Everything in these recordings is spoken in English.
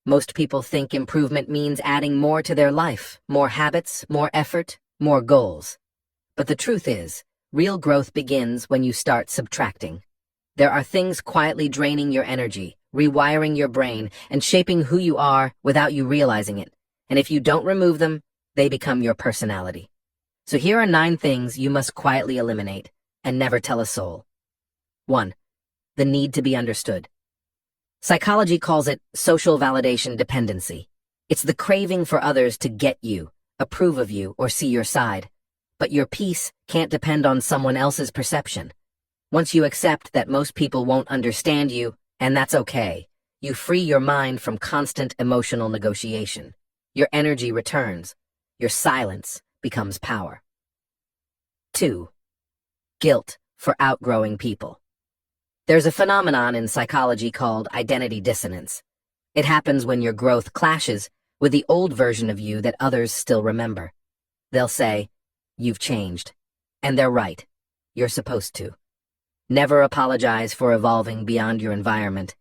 Most people think improvement means adding more to their life, more habits, more effort, more goals. But the truth is, real growth begins when you start subtracting. There are things quietly draining your energy, rewiring your brain, and shaping who you are without you realizing it. And if you don't remove them, they become your personality. So here are 9 things you must quietly eliminate and never tell a soul. 1. The need to be understood. Psychology calls it social validation dependency. It's the craving for others to get you, approve of you, or see your side. But your peace can't depend on someone else's perception. Once you accept that most people won't understand you, and that's okay, you free your mind from constant emotional negotiation. Your energy returns. Your silence becomes power. 2. Guilt for outgrowing people. There's a phenomenon in psychology called identity dissonance. It happens when your growth clashes with the old version of you that others still remember. They'll say, "You've changed." And they're right. You're supposed to. Never apologize for evolving beyond your environment.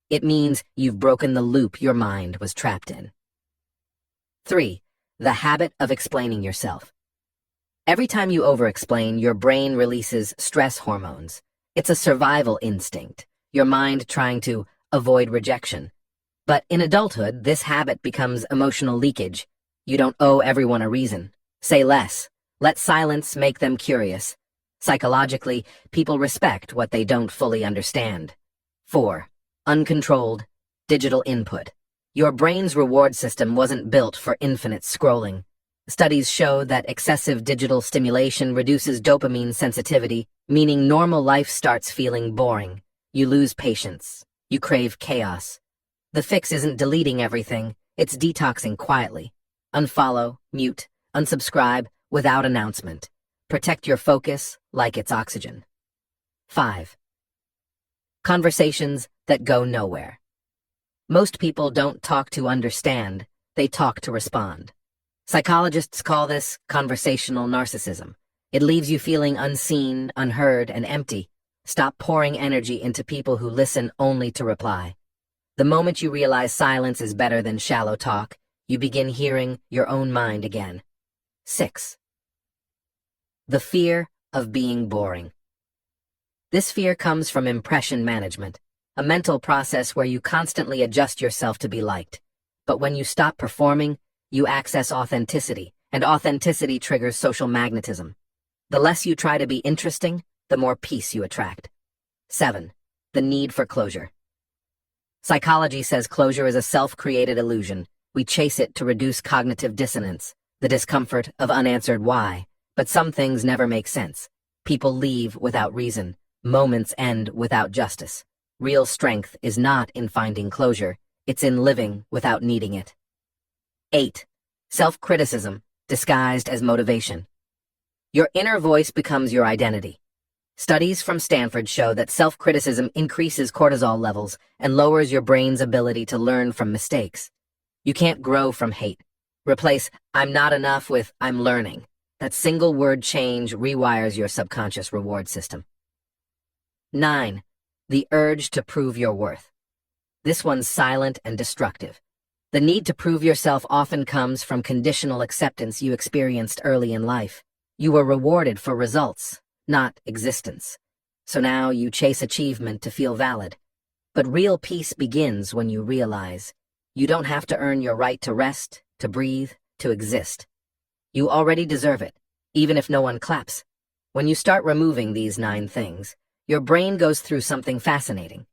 It means you've broken the loop your mind was trapped in. 3. The habit of explaining yourself. Every time you over-explain, your brain releases stress hormones. It's a survival instinct, your mind trying to avoid rejection. But in adulthood, this habit becomes emotional leakage. You don't owe everyone a reason. Say less. Let silence make them curious. Psychologically, people respect what they don't fully understand. 4. Uncontrolled digital input. Your brain's reward system wasn't built for infinite scrolling. Studies show that excessive digital stimulation reduces dopamine sensitivity, meaning normal life starts feeling boring. You lose patience. You crave chaos. The fix isn't deleting everything, it's detoxing quietly. Unfollow, mute, unsubscribe without announcement. Protect your focus like it's oxygen. 5. Conversations that go nowhere. Most people don't talk to understand, they talk to respond. Psychologists call this conversational narcissism. It leaves you feeling unseen, unheard, and empty. Stop pouring energy into people who listen only to reply. The moment you realize silence is better than shallow talk, you begin hearing your own mind again. 6. The fear of being boring. This fear comes from impression management, a mental process where you constantly adjust yourself to be liked. But when you stop performing, you access authenticity, and authenticity triggers social magnetism. The less you try to be interesting, the more peace you attract. 7. The need for closure. Psychology says closure is a self-created illusion. We chase it to reduce cognitive dissonance, the discomfort of unanswered why. But some things never make sense. People leave without reason. Moments end without justice. Real strength is not in finding closure. It's in living without needing it. 8. Self-criticism, disguised as motivation. Your inner voice becomes your identity. Studies from Stanford show that self-criticism increases cortisol levels and lowers your brain's ability to learn from mistakes. You can't grow from hate. Replace "I'm not enough" with "I'm learning." That single word change rewires your subconscious reward system. 9. The urge to prove your worth. This one's silent and destructive. The need to prove yourself often comes from conditional acceptance you experienced early in life. You were rewarded for results, not existence. So now you chase achievement to feel valid. But real peace begins when you realize you don't have to earn your right to rest, to breathe, to exist. You already deserve it, even if no one claps. When you start removing these 9 things, your brain goes through something fascinating.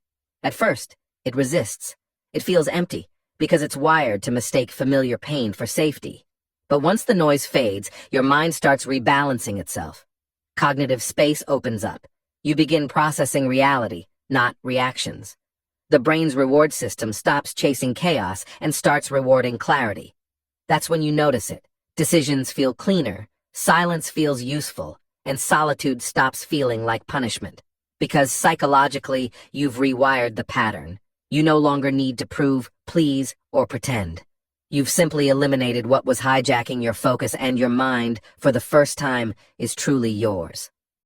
At first, it resists. It feels empty, because it's wired to mistake familiar pain for safety. But once the noise fades, your mind starts rebalancing itself. Cognitive space opens up. You begin processing reality, not reactions. The brain's reward system stops chasing chaos and starts rewarding clarity. That's when you notice it. Decisions feel cleaner, silence feels useful, and solitude stops feeling like punishment. Because psychologically, you've rewired the pattern. You no longer need to prove, please, or pretend. You've simply eliminated what was hijacking your focus, and your mind, for the first time, is truly yours.